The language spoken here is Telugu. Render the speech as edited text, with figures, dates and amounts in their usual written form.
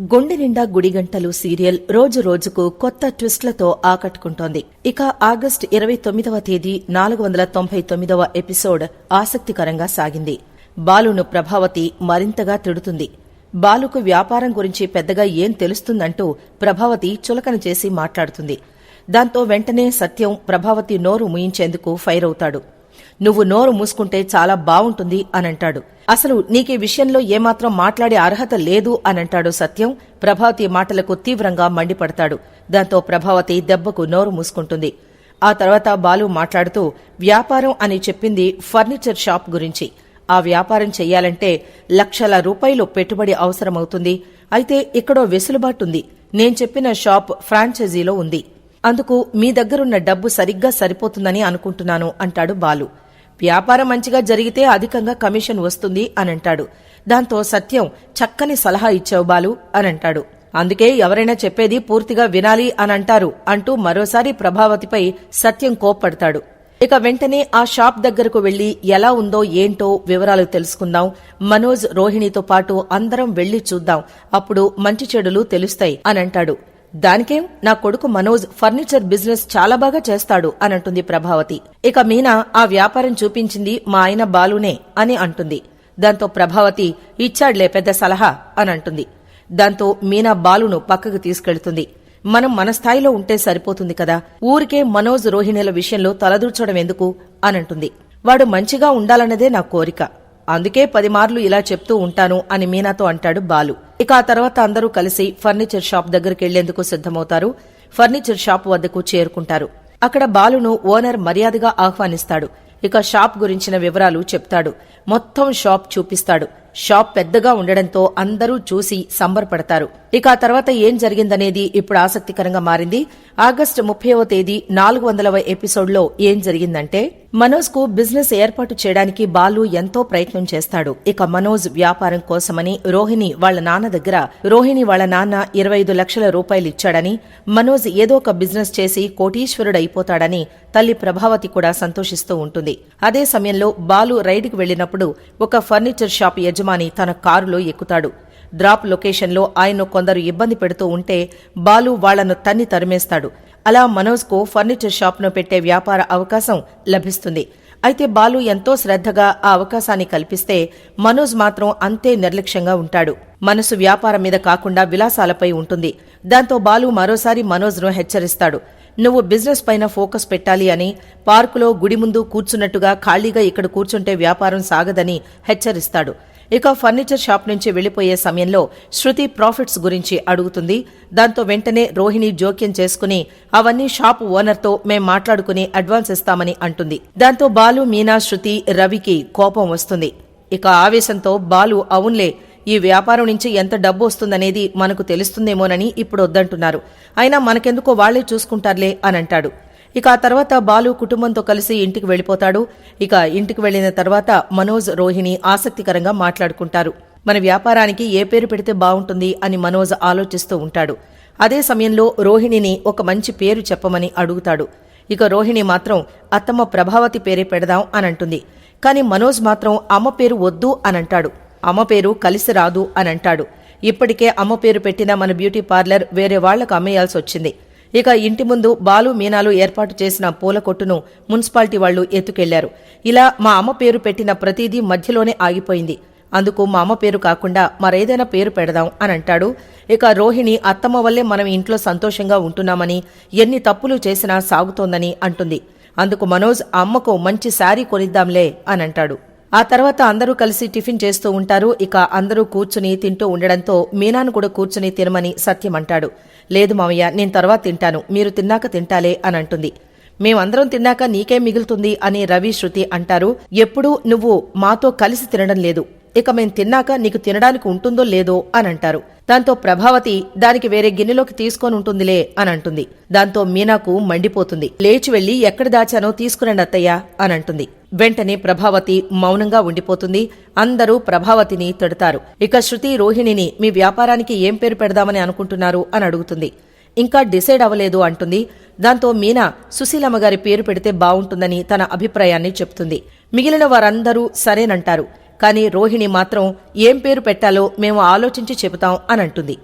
గుండె నిండా గుడిగంటలు సీరియల్ రోజు రోజుకు కొత్త ట్విస్ట్లతో ఆకట్టుకుంటోంది. ఇక ఆగస్టు 29వ తేదీ 499వ ఎపిసోడ్ ఆసక్తికరంగా సాగింది. బాలును ప్రభావతి మరింతగా తిడుతుంది. బాలుకు వ్యాపారం గురించి పెద్దగా ఏం తెలుస్తుందంటూ ప్రభావతి చులకన చేసి మాట్లాడుతుంది. దాంతో వెంటనే సత్యం ప్రభావతి నోరు ముయించేందుకు ఫైర్ అవుతాడు. నువ్వు నోరు మూసుకుంటే చాలా బావుంటుంది అనంటాడు. అసలు నీకీ విషయంలో ఏమాత్రం మాట్లాడే అర్హత లేదు అనంటాడు సత్యం. ప్రభావతి మాటలకు తీవ్రంగా మండిపడతాడు. దాంతో ప్రభావతి దెబ్బకు నోరు మూసుకుంటుంది. ఆ తర్వాత బాలు మాట్లాడుతూ వ్యాపారం అని చెప్పింది ఫర్నిచర్ షాప్ గురించి. ఆ వ్యాపారం చెయ్యాలంటే లక్షల రూపాయలు పెట్టుబడి అవసరమవుతుంది. అయితే ఇక్కడో వెసులుబాటుంది. నేను చెప్పిన షాప్ ఫ్రాంచైజీలో ఉంది. అందుకు మీ దగ్గరున్న డబ్బు సరిగ్గా సరిపోతుందని అనుకుంటున్నాను అంటాడు బాలు. వ్యాపారం మంచిగా జరిగితే అధికంగా కమిషన్ వస్తుంది అనంటాడు. దాంతో సత్యం చక్కని సలహా ఇచ్చావు బాలు అనంటాడు. అందుకే ఎవరైనా చెప్పేది పూర్తిగా వినాలి అనంటారు అంటూ మరోసారి ప్రభావతిపై సత్యం కోప్పడతాడు. ఇక వెంటనే ఆ షాప్ దగ్గరకు వెళ్లి ఎలా ఉందో ఏంటో వివరాలు తెలుసుకుందాం. మనోజ్, రోహిణితో పాటు అందరం వెళ్లి చూద్దాం. అప్పుడు మంచి చెడులు తెలుస్తాయి అనంటాడు. దానికేం, నా కొడుకు మనోజ్ ఫర్నిచర్ బిజినెస్ చాలా బాగా చేస్తాడు అనంటుంది ప్రభావతి. ఇక మీనా ఆ వ్యాపారం చూపించింది మా ఆయన బాలునే అని అంటుంది. దాంతో ప్రభావతి ఇచ్చాడ్లే పెద్ద సలహా అనంటుంది. దాంతో మీనా బాలును పక్కకు తీసుకెళ్తుంది. మనం మన స్థాయిలో ఉంటే సరిపోతుంది కదా, ఊరికే మనోజ్, రోహిణిల విషయంలో తలదూర్చడం ఎందుకు అనంటుంది. వాడు మంచిగా ఉండాలన్నదే నా కోరిక, అందుకే 10 మార్లు ఇలా చెప్తూ ఉంటాను అని మీనాతో అంటాడు బాలు. ఇక ఆ తర్వాత అందరూ కలిసి ఫర్నిచర్ షాప్ దగ్గరికెళ్లేందుకు సిద్ధమవుతారు. ఫర్నిచర్ షాప్ వద్దకు చేరుకుంటారు. అక్కడ బాలును ఓనర్ మర్యాదగా ఆహ్వానిస్తాడు. ఇక షాప్ గురించిన వివరాలు చెప్తాడు. మొత్తం షాప్ చూపిస్తాడు. షాప్ పెద్దగా ఉండడంతో అందరూ చూసి సంబరపడతారు. ఇక ఆ తర్వాత ఏం జరిగిందనేది ఇప్పుడు ఆసక్తికరంగా మారింది. ఆగస్టు 30వ తేదీ 400వ ఎపిసోడ్లో ఏం జరిగిందంటే, మనోజ్ కు బిజినెస్ ఏర్పాటు చేయడానికి బాలు ఎంతో ప్రయత్నం చేస్తాడు. ఇక మనోజ్ వ్యాపారం కోసమని రోహిణి వాళ్ల నాన్న దగ్గర 25 లక్షల రూపాయలు ఇచ్చాడని, మనోజ్ ఏదో ఒక బిజినెస్ చేసి కోటీశ్వరుడైపోతాడని తల్లి ప్రభావతి కూడా సంతోషిస్తూ ఉంటుంది. అదే సమయంలో బాలు రైడ్కి వెళ్లినప్పుడు ఒక ఫర్నిచర్ షాప్ యజమాని తన కారులో ఎక్కుతాడు. డ్రాప్ లొకేషన్లో ఆయన్ను కొందరు ఇబ్బంది పెడుతూ ఉంటే బాలు వాళ్లను తన్ని తరిమేస్తాడు. అలా మనోజ్ కు ఫర్నిచర్ షాప్ను పెట్టే వ్యాపార అవకాశం లభిస్తుంది. అయితే బాలు ఎంతో శ్రద్ధగా ఆ అవకాశాన్ని కల్పిస్తే మనోజ్ మాత్రం అంతే నిర్లక్ష్యంగా ఉంటాడు. మనసు వ్యాపారం మీద కాకుండా విలాసాలపై ఉంటుంది. దాంతో బాలు మరోసారి మనోజ్ను హెచ్చరిస్తాడు. నువ్వు బిజినెస్ పైన ఫోకస్ పెట్టాలి అని, పార్కులో గుడి ముందు కూర్చున్నట్టుగా ఖాళీగా ఇక్కడ కూర్చుంటే వ్యాపారం సాగదని హెచ్చరిస్తాడు. ఇక ఫర్నిచర్ షాప్ నుంచి వెళ్లిపోయే సమయంలో శృతి ప్రాఫిట్స్ గురించి అడుగుతుంది. దాంతో వెంటనే రోహిణి జోక్యం చేసుకుని అవన్నీ షాప్ ఓనర్తో మేం మాట్లాడుకుని అడ్వాన్స్ ఇస్తామని అంటుంది. దాంతో బాలు, మీనా, శృతి, రవికి కోపం వస్తుంది. ఇక ఆవేశంతో బాలు అవునులే, ఈ వ్యాపారం నుంచి ఎంత డబ్బు వస్తుందనేది మనకు తెలుస్తుందేమోనని ఇప్పుడు వద్దంటున్నారు. అయినా మనకెందుకో వాళ్లే చూసుకుంటారులే అనంటాడు. ఇక ఆ తర్వాత బాలు కుటుంబంతో కలిసి ఇంటికి వెళ్లిపోతాడు. ఇక ఇంటికి వెళ్లిన తర్వాత మనోజ్, రోహిణి ఆసక్తికరంగా మాట్లాడుకుంటారు. మన వ్యాపారానికి ఏ పేరు పెడితే బావుంటుంది అని మనోజ్ ఆలోచిస్తూ ఉంటాడు. అదే సమయంలో రోహిణిని ఒక మంచి పేరు చెప్పమని అడుగుతాడు. ఇక రోహిణి మాత్రం అత్తమ్మ ప్రభావతి పేరే పెడదాం అనంటుంది. కాని మనోజ్ మాత్రం అమ్మ పేరు వద్దు అనంటాడు. అమ్మ పేరు కలిసి రాదు అనంటాడు. ఇప్పటికే అమ్మ పేరు పెట్టిన మన బ్యూటీ పార్లర్ వేరే వాళ్లకు అమ్మేయాల్సి వచ్చింది. ఇక ఇంటి ముందు బాలు, మీనాలు ఏర్పాటు చేసిన పూల కొట్టును మున్సిపాలిటీ వాళ్లు ఎత్తుకెళ్లారు. ఇలా మా అమ్మ పేరు పెట్టిన ప్రతిదీ మధ్యలోనే ఆగిపోయింది. అందుకు మా అమ్మ పేరు కాకుండా మరేదైనా పేరు పెడదాం అనంటాడు. ఇక రోహిణి అత్తమ్మ వల్లే మనం ఇంట్లో సంతోషంగా ఉంటున్నామని, ఎన్ని తప్పులు చేసినా సాగుతోందని అంటుంది. అందుకు మనోజ్ అమ్మకు మంచి శారీ కొనిద్దాంలే అనంటాడు. ఆ తర్వాత అందరూ కలిసి టిఫిన్ చేస్తూ ఉంటారు. ఇక అందరూ కూర్చుని తింటూ ఉండడంతో మీనాను కూడా కూర్చుని తినమని సత్యం అంటాడు. లేదు మావయ్య, నేను తర్వాత తింటాను, మీరు తిన్నాక తింటాలే అనంటుంది. మేమందరం తిన్నాక నీకేం మిగులుతుంది అని రవి, శృతి అంటారు. ఎప్పుడూ నువ్వు మాతో కలిసి తినడం లేదు, ఇక మేం తిన్నాక నీకు తినడానికి ఉంటుందో లేదో అనంటారు. దాంతో ప్రభావతి దానికి వేరే గిన్నెలోకి తీసుకొని ఉంటుందిలే అనంటుంది. దాంతో మీనాకు మండిపోతుంది. లేచి వెళ్లి ఎక్కడ దాచానో తీసుకురండి అత్తయ్య అనంటుంది. వెంటనే ప్రభావతి మౌనంగా ఉండిపోతుంది. అందరూ ప్రభావతిని తిడతారు. ఇక శృతి రోహిణిని మీ వ్యాపారానికి ఏం పేరు పెడదామని అనుకుంటున్నారు అని అడుగుతుంది. ఇంకా డిసైడ్ అవ్వలేదు అంటుంది. దాంతో మీనా సుశీలమ్మగారి పేరు పెడితే బావుంటుందని తన అభిప్రాయాన్ని చెప్తుంది. మిగిలిన వారందరూ సరేనంటారు. కానీ రోహిణి మాత్రం ఏం పేరు పెట్టాలో మేము ఆలోచించి చెబుతాం అనంటుంది.